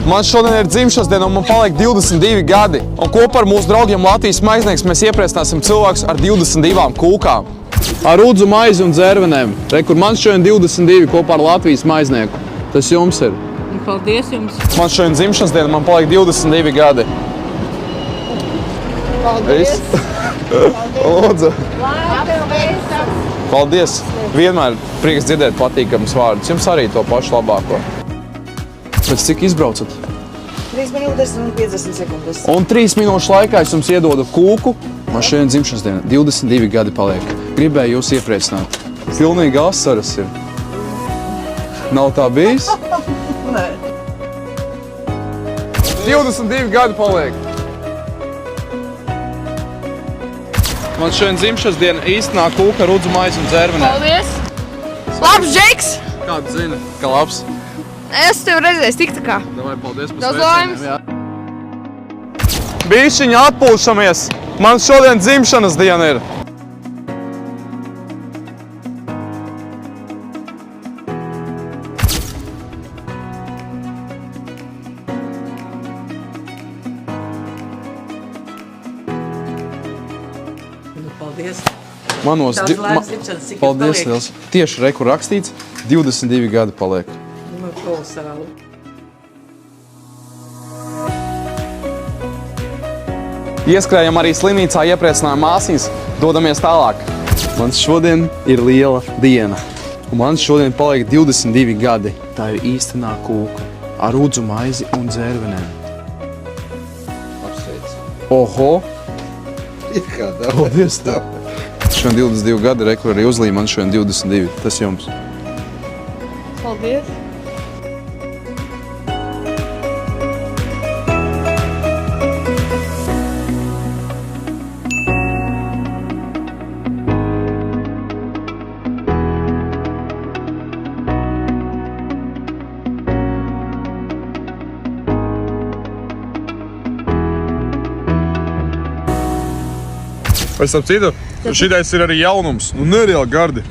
Man šodien ir dzimšanas diena un man paliek 22 gadi. Un kopā ar mūsu draugiem Latvijas maiznieks mēs iepriecināsim cilvēkus ar 22 kūkām. Ar rudzu maizi un dzērvenēm. Re, kur man šodien 22 kopā ar Latvijas maiznieku. Tas jums ir. Paldies jums. Man šodien dzimšanas diena, man paliek 22 gadi. Paldies. Lūdzu. Paldies. Vienmēr prieks dzirdēt patīkamus vārdus. Jums arī to pašu labāko. Pēc cik izbraucat? 3 minūtes un 50 sekundes. Un 3 minūšu laikā es jums iedodu kūku. Man šodien dzimšanas diena, 22 gadi paliek. Gribēju jūs iepriecināt. Pilnīgi asaras ir. Nav tā bijis? Nē. 22 gadi paliek. Man šodien dzimšanas diena īstenā kūka, rudzu maizi un dzērvenē. Paldies! Labs džeks! Kāds zina, ka labs? Es tev redzēju tik tā kā. Davai, paldies par Daudz sveicieniem, laimes. jā. Bišķiņi atpūšamies. Man šodien dzimšanas diena ir. Paldies. Manos Daudz laimes dzimšanas, cik paldies paliek? liels. Tieši reku rakstīts, 22 gadi paliek. Nu, kolosāli. Ieskrējam arī slimnīcā, iepriecinājām māsiņas, dodamies tālāk. Man šodien ir liela diena. Un man šodien paliek 22 gadi. Tā ir īstenā kūka ar rudzu maizi un dzērvenēm. Apsveic. Oho! Kādā? Paldies tev! Šodien 22 gadi, reku arī uzlīja, man šodien 22. Tas jums. Paldies! Pēc tam citu, šitais ir arī jaunums. Nu, nereāli gardi.